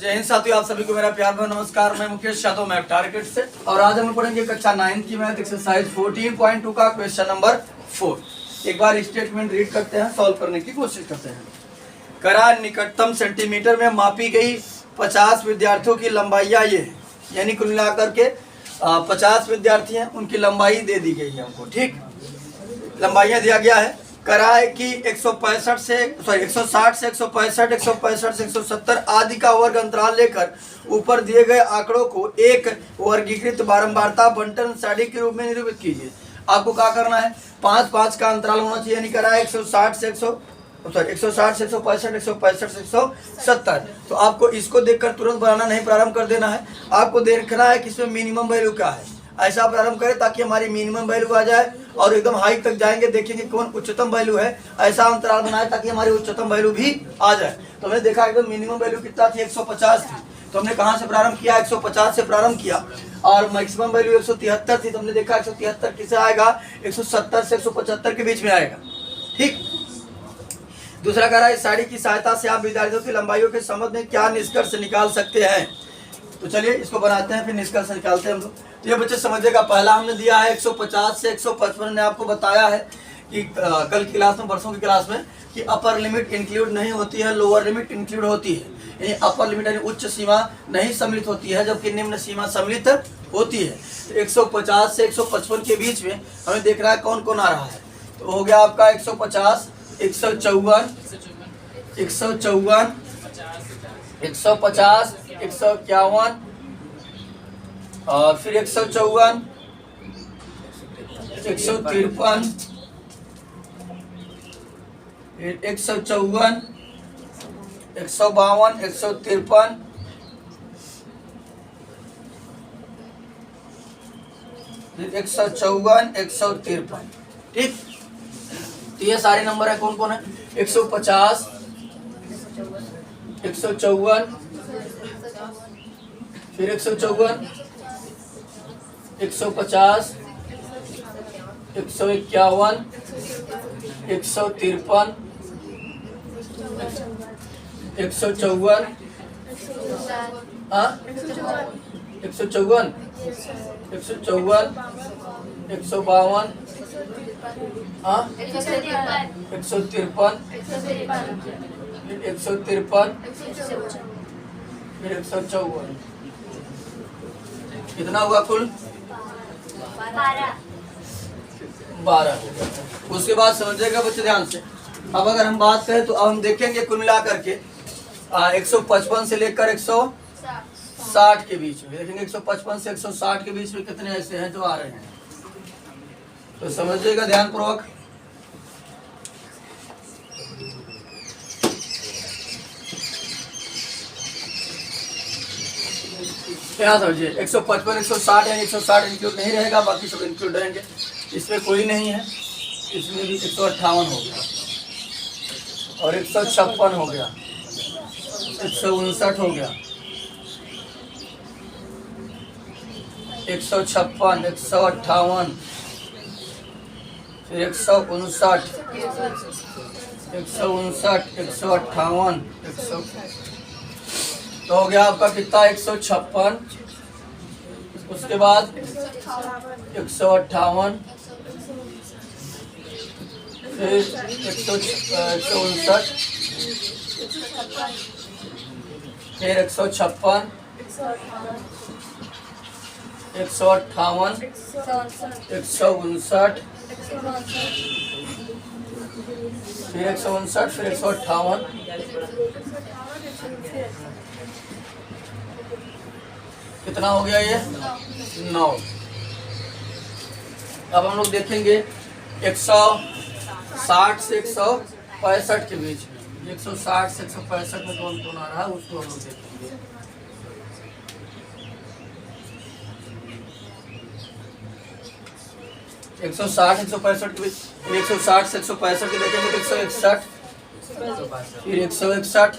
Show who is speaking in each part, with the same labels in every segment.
Speaker 1: जय हिंद साथियों, आप सभी को मेरा प्यार भरा नमस्कार। मैं मुकेश यादव, मैथ टारगेट से, और आज हम पढ़ेंगे कक्षा 9 की मैथ एक्सरसाइज 14.2 का क्वेश्चन नंबर 4। एक बार स्टेटमेंट रीड करते हैं, सॉल्व करने की कोशिश करते हैं। करा निकटतम सेंटीमीटर में मापी गई 50 विद्यार्थियों की लंबाइयाँ ये है, यानी कुल मिलाकर के 50 विद्यार्थी हैं, उनकी लंबाई दे दी गई है हमको। ठीक, लंबाइयाँ दिया गया है। करा है कि 160 से 165, 165 से 170 आदि का वर्ग अंतराल लेकर ऊपर दिए गए आंकड़ों को एक वर्गीकृत बारंबारता बंटन सारणी के रूप में निरूपित कीजिए। आपको क्या करना है, 5-5 का अंतराल होना चाहिए, यानी करा है 160 से 165, 165 से 170। तो आपको इसको देखकर तुरंत बनाना नहीं, प्रारंभ कर देना है। आपको देखना है कि इसमें मिनिमम वैल्यू क्या है, ऐसा प्रारंभ करें ताकि हमारी मिनिमम वैल्यू आ जाए और एकदम हाई तक जाएंगे, देखेंगे कौन उच्चतम वैल्यू है, ऐसा अंतराल बनाए ताकि हमारी उच्चतम वैल्यू भी आ जाए। तो हमने देखा एकदम मिनिमम वैल्यू कितना थी, 150 थी। तो हमने कहाँ से प्रारंभ किया, 150 से प्रारंभ किया, और मैक्सिमम वैल्यू 173 थी। तो हमने देखा 173 किसे आएगा, 170 से 175 के बीच में आएगा। ठीक, दूसरा कह रहा है, इस सारणी की सहायता से आप विद्यार्थियों की लंबाइयों के संबंध में क्या निष्कर्ष निकाल सकते हैं। तो चलिए इसको बनाते हैं, फिर निष्कर्ष निकालते हैं हम लोग। तो ये बच्चे समझिएगा, पहला हमने दिया है 150 से 155 ने आपको बताया है कि कल की क्लास में, परसों की क्लास में, कि अपर लिमिट इंक्लूड नहीं होती है, लोअर लिमिट इंक्लूड होती है। यानी अपर लिमिट यानी उच्च सीमा नहीं सम्मिलित होती है, जबकि निम्न सीमा सम्मिलित होती है। तो 150 से 155 के बीच में हमें देख रहा है कौन कौन आ रहा है। तो हो गया आपका 150, 154, 154, 150, 151, और फिर 154, 153, फिर 154, 152, 153, फिर 154, 153। ठीक, तो ये सारे नंबर है, कौन कौन है, 150, 154, फिर 154, 150, 151, 153, 154, 154, 154, 152, 153, 153, फिर 154। कितना हुआ कुल, 12। उसके बाद समझिएगा बच्चे ध्यान से। अब अगर हम बात करें तो अब हम देखेंगे कुल मिला करके 155 से लेकर 160 के बीच में, देखेंगे 155 से 160 के बीच में कितने ऐसे हैं जो आ रहे हैं। तो समझिएगा ध्यान पूर्वक। क्या समझिए, 155, 160 यानी 160 इंक्लूड नहीं रहेगा, बाकी सब इंक्लूड रहेंगे। इसमें कोई नहीं है, इसमें भी 158 हो गया, और 156 हो गया, 159 हो गया, 156, 158, फिर 159, 158, तो हो गया आपका कितना, 156। उसके बाद 158, फिर 159, फिर 156, 158, 159, फिर 159, फिर 158, कितना हो गया ये, 9। अब हम लोग देखेंगे 160 से 165 के बीच में, 160 से 165 में कौन कौन आ रहा है उसको हम लोग देखेंगे। एक 160 165 के बीच, 160 से 165 के देखेंगे तो 161, फिर 161,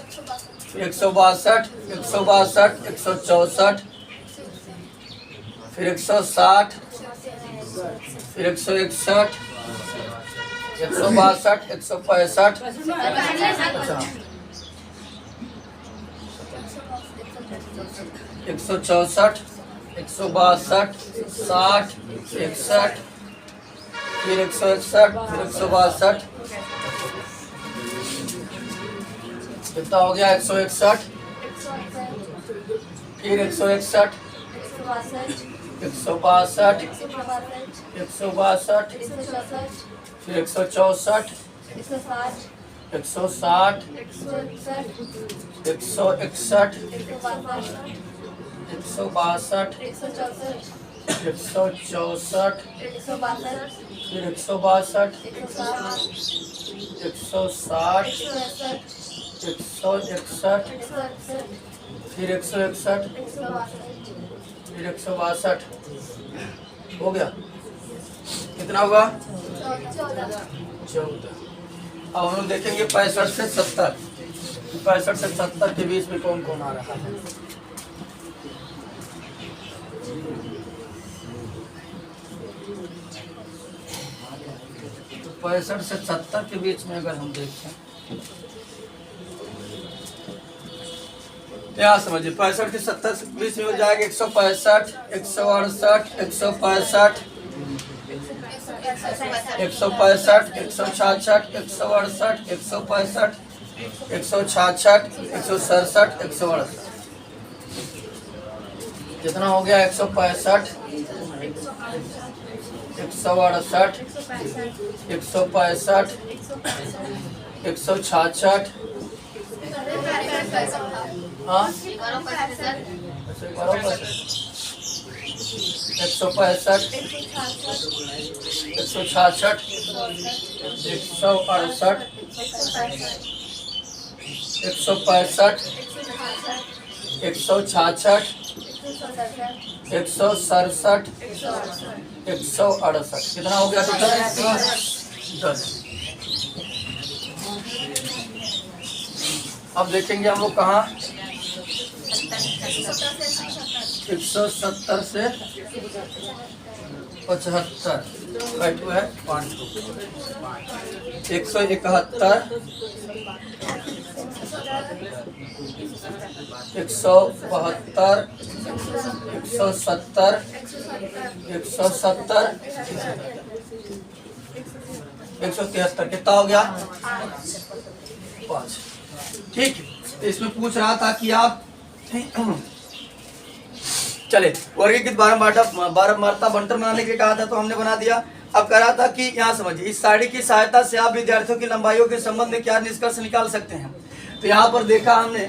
Speaker 1: 162, 162, 164, फिर 160, फिर 161, 162, 165, 164, 162, 60, 61, फिर 161, फिर 162, कितना हो गया 161, फिर 161, 162, 162, फिर 164, 160, 161, 162, 164, फिर 162, 160, 161, फिर 161, फिर 162, हो गया। कितना हुआ 14। अब हम लोग देखेंगे 65 से 70, 65 से 70 के बीच में कौन कौन आ रहा है। तो 65 से 70 के बीच में अगर हम देखें, यहाँ समझिए 65 से 70 के बीच में हो जाएगा 165, 168, 165, 165, 166, 168, 165, 166, 167, 168। कितना हो गया 165, 168, 165, 166, हाँ 165, 166, 168, 165, 166, 167, 168। कितना हो गया टोटल 10। अब देखेंगे हम लोग कहाँ 170 से 75 कट हुआ है 5, 171, 172, 170, 170, 173। कितना हो गया 5। ठीक, इसमें पूछ रहा था कि आप चले वर्गीकृत बारहमारता बंटन बनाने के लिए कहा था, तो हमने बना दिया। अब कह रहा था कि यहाँ समझिए इस सारणी की सहायता से आप विद्यार्थियों की लंबाइयों के संबंध में क्या निष्कर्ष निकाल सकते हैं। तो यहाँ पर देखा हमने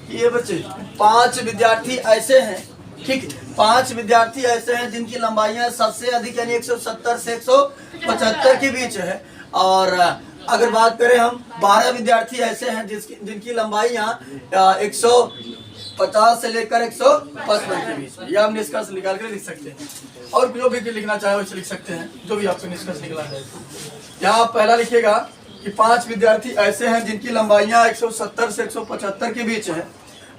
Speaker 1: कि ये बच्चे 5 विद्यार्थी ऐसे हैं, ठीक, 5 विद्यार्थी ऐसे हैं जिनकी लंबाइयाँ सबसे अधिक यानी 170 से 175 के बीच है। और अगर बात करें हम 12 विद्यार्थी ऐसे हैं जिनकी लंबाइयाँ 150 से लेकर 155 के बीच में। यह हम निष्कर्ष निकाल कर लिख सकते हैं, और जो भी लिखना चाहे वैसे लिख सकते हैं, जो भी आपको निष्कर्ष निकला है। यहाँ पहला लिखिएगा कि 5 विद्यार्थी ऐसे हैं जिनकी लंबाइयाँ 170 से 175 के बीच है।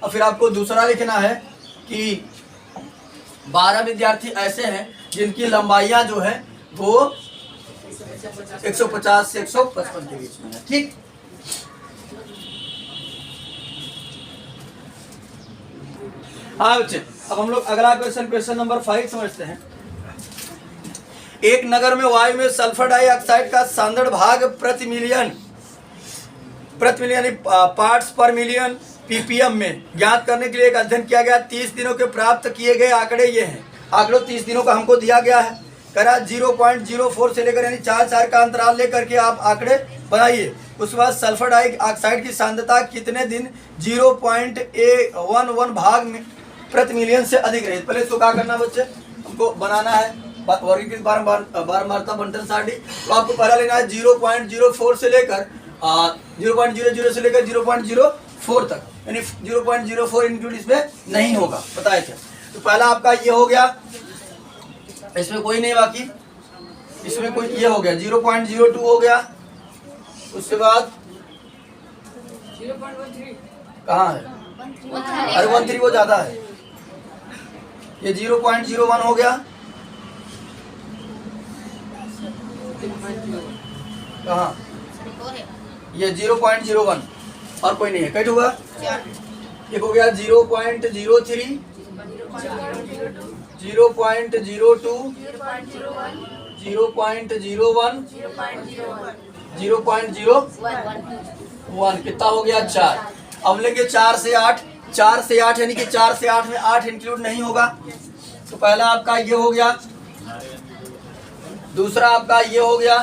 Speaker 1: और फिर आपको दूसरा लिखना है कि 12 विद्यार्थी ऐसे हैं जिनकी लंबाइयाँ जो है वो 150 से 155 के बीच में है। ठीक, हाँ बच्चे, अब हम लोग अगला क्वेश्चन नंबर 5 समझते हैं। एक नगर में वायु में सल्फर डाइऑक्साइड का सांद्रण भाग प्रति मिलियन पार्ट्स पर मिलियन पीपीएम में ज्ञात करने के लिए एक अध्ययन किया गया। 30 दिनों के प्राप्त किए गए आंकड़े ये हैं। आंकड़ों 30 दिनों का हमको दिया गया है। करा 0.04 से लेकर यानी 4 का अंतराल लेकर के आप आंकड़े बनाइए। उसके बाद सल्फर डाइऑक्साइड की सांद्रता कितने दिन 0.11 भाग में प्रति मिलियन से अधिक रहे। पहले इसको क्या करना बच्चे, हमको बनाना है वर्गीकृत बारहमारता बंटन सारणी। तो आपको पहला लेना है 0.04 से लेकर 0.00 से लेकर 0.04 तक, यानी 0.04 इंक्लूड इसमें नहीं होगा, बताया क्या। तो पहला आपका ये हो गया, इसमें कोई नहीं, बाकी इसमें कोई ये हो गया 0.02 हो गया। उसके बाद
Speaker 2: 0.13
Speaker 1: कहाँ है, अरे 13 वो ज्यादा है। ये 0.01 हो गया, कहाँ ये 0.01, और कोई नहीं है, कट हुआ एक हो गया 0.03, 0.02, 0.01, 0.01। कितना हो गया 4। अब लेंगे 4 से 8, 4 से 8 यानी कि 4 से 8 में 8 इंक्लूड नहीं होगा, तो पहला आपका ये हो गया, दूसरा आपका ये हो गया,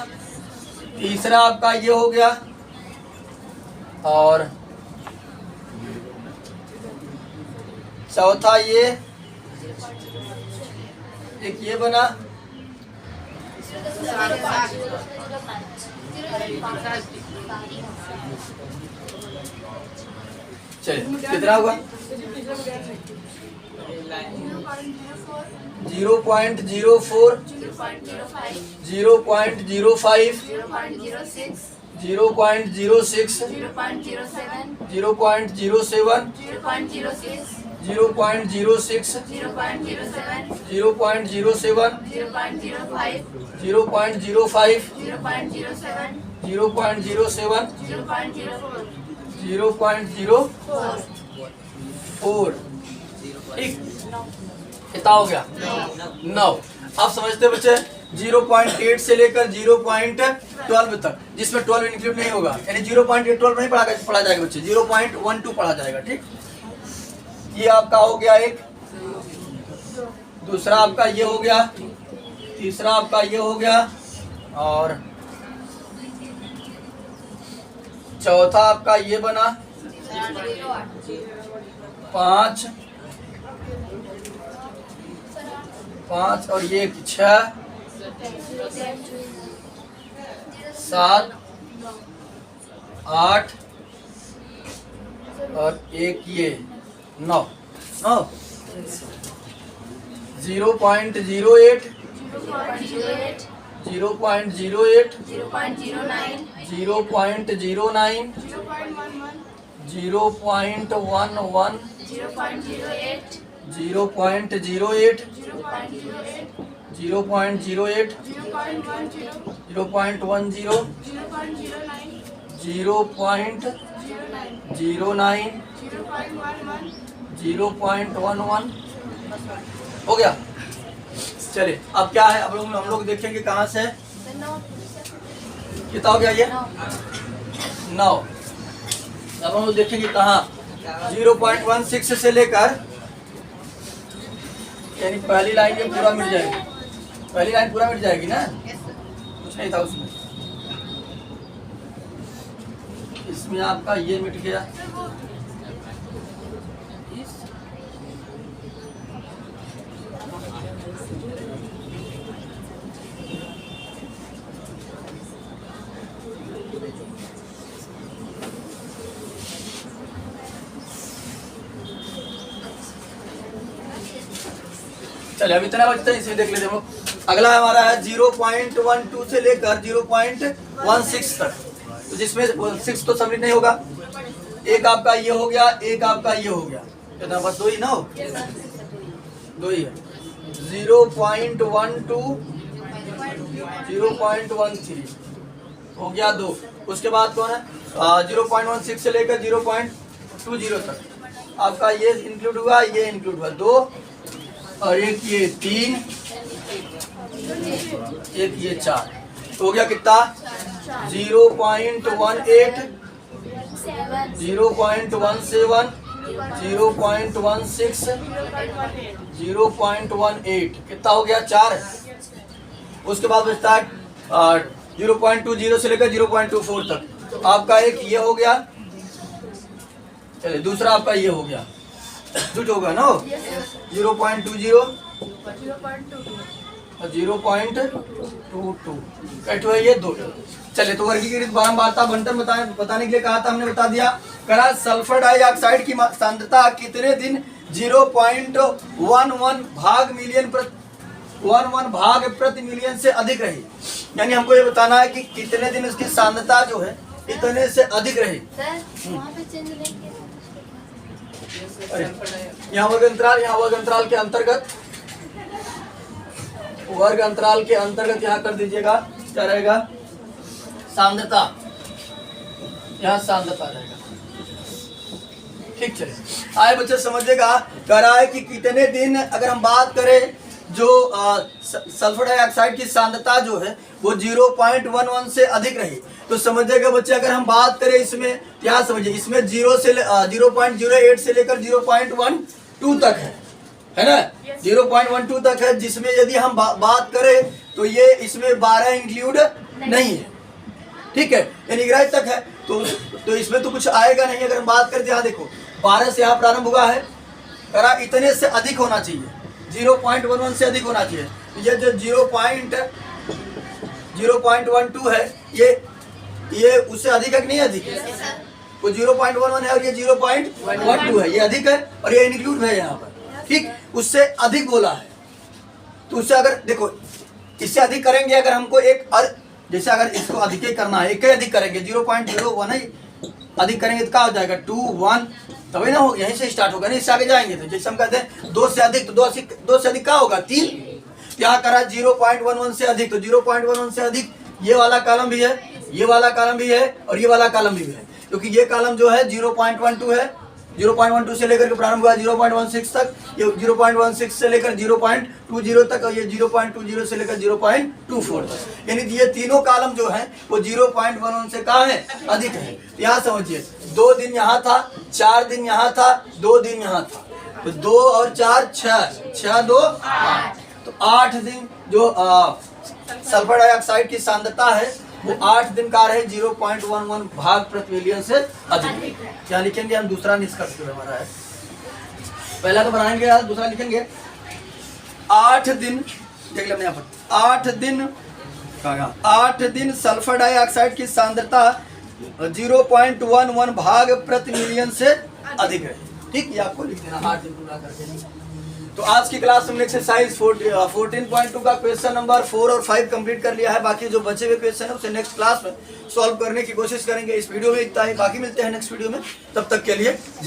Speaker 1: तीसरा आपका ये हो गया, और चौथा ये, एक ये बना, चलिए कितना हुआ 0.04, 0.05, 0.06, 0.07, 0.06, 0.04। ठीक, कितना हो गया 9। आप समझते बच्चे 0.8 से लेकर 0.12 तक, जिसमें 12 इंक्लूड नहीं होगा, यानी 0.8 नहीं पढ़ा जाएगा बच्चे, 0.12 पढ़ा जाएगा। ठीक, ये आपका हो गया एक, दूसरा आपका ये हो गया, तीसरा आपका ये हो गया, और चौथा आपका ये बना 5, और ये 6, 7, 8, और एक ये 9। 0.08, 0.08, 0.09, 0.09, 0.11, 0.08, 0.08, 0.08, 0.10, 0.09, 0.11 हो गया। चलिए अब क्या है, अब हम लोग देखेंगे कहाँ से, कितना हो गया ये 9। अब हम लोग देखेंगे कहाँ 0.16 से लेकर, यानी पहली लाइन ये पूरा मिट जाएगी, पहली लाइन पूरा मिट जाएगी ना, कुछ नहीं था उसमें, इसमें आपका ये मिट गया, चलिए अब इतना बचता है, इसमें देख लेते हैं। अगला हमारा है 0.12 से लेकर 0.16 तक, तो जिसमें 6 तो सबमिट नहीं होगा, एक आपका ये हो गया, एक आपका ये हो गया, कितना बस 2 ही ना हो, 2 ही है। 0.12, 0.13 हो गया 2। उसके बाद कौन है 0.16 से लेकर 0.20 तक, आपका ये इंक्लूड हुआ, ये इंक्लूड हुआ 2, और एक ये 3, एक ये 4, हो गया कितना 0.18, 0.17, 0.16, 0.18, कितना हो गया 4। उसके बाद बचता है 0.20 से लेकर 0.24 तक, तो आपका एक ये हो गया, चलिए दूसरा आपका ये हो गया, कुछ होगा ना 0.20 और 0.22, कैट हुआ ये 2। चलिए तो वर्गीकृत बारंबारता बंटन बताने के लिए कहा था, हमने बता दिया। करा सल्फर डाइऑक्साइड की सांद्रता कितने दिन 0.11 भाग मिलियन 11 भाग प्रति मिलियन से अधिक रही, यानी हमको ये बताना है कि कितने दिन उसकी सांद्रता जो है इतने से अधिक रही। यहाँ वर्ग अंतराल, यहाँ वर्ग अंतराल के अंतर्गत, वर्ग अंतराल के अंतर्गत यहाँ कर दीजिएगा, क्या रहेगा सांद्रता, यहाँ सांद्रता रहेगा। ठीक चले, आए बच्चे समझिएगा। कह रहा है कि कितने दिन, अगर हम बात करें जो सल्फर डाइऑक्साइड की सांद्रता जो है वो 0.11 से अधिक रही, तो समझिएगा बच्चे अगर हम बात करें इसमें, क्या समझिए, इसमें 0.08 से लेकर 0.12 तक है ना, 0.12 तक है, जिसमें यदि हम बात करें तो ये इसमें 12 इंक्लूड नहीं है, ठीक है, यानी 11 तक है, तो इसमें तो कुछ आएगा नहीं। अगर हम बात करते, यहाँ देखो 12 से यहाँ प्रारंभ हुआ है, करा इतने से अधिक होना चाहिए, 0.11 से अधिक होना चाहिए। ये जो 0.12 है, ये उससे अधिक है कि नहीं अधिक है? वो 0.11 है और ये 0.12 है, ये अधिक है और ये इंक्लूड है यहाँ पर, ठीक, उससे अधिक बोला है। तो उससे अगर देखो, इससे अधिक करेंगे अगर हमको जैसे अगर इसको अधिक ही करना है, एक ही अधिक करेंगे, 0.01 है, अधिक करेंगे तो क्या हो जाएगा 2, 1, तभी ना हो, यहीं से स्टार्ट होगा, नहीं इससे आगे जाएंगे तो जैसे हम कहते हैं 2 से अधिक, तो 2 से अधिक क्या होगा 3, क्या करा 0.11 से अधिक, तो 0.11 से अधिक ये वाला कॉलम भी है, ये वाला कॉलम भी है और ये वाला कॉलम भी है, क्योंकि ये कॉलम जो है 0.12 है, 0.12 से लेकर के प्रारंभ हुआ 0.16 तक, ये 0.16 से लेकर 0.20 तक और ये 0.20 से लेकर 0.24 तक, यानी ये तीनों कॉलम जो है वो 0.11 से कहाँ है, अधिक है। यहाँ समझिए 2 दिन यहाँ था, 4 दिन यहाँ था, 2 दिन यहाँ था, तो 2 और 4 6, 2 8, तो 8 दिन जो सल्फर डाइऑक्साइड की सांद्रता है वो 8 दिन का रहे 0.11 भाग प्रति मिलियन से अधिक। क्या लिखेंगे हम? दूसरा निष्कर्ष जो हमारा है, पहला तो बनाएंगे यार, दूसरा लिखेंगे 8 दिन, देख लेंगे यहाँ पर 8 दिन सल्फर डाइऑक्साइड की सांद्रता 0.11 भाग प्रति मिलियन से अधिक है, ठीक, ये आपको लिख देना 8 दिन पूरा करके। तो आज की क्लास में एक्सरसाइज 14.2 का क्वेश्चन नंबर 4 और 5 कंप्लीट कर लिया है। बाकी जो बचे हुए क्वेश्चन है उसे नेक्स्ट क्लास में सॉल्व करने की कोशिश करेंगे। इस वीडियो में इतना ही, बाकी मिलते हैं नेक्स्ट वीडियो में, तब तक के लिए।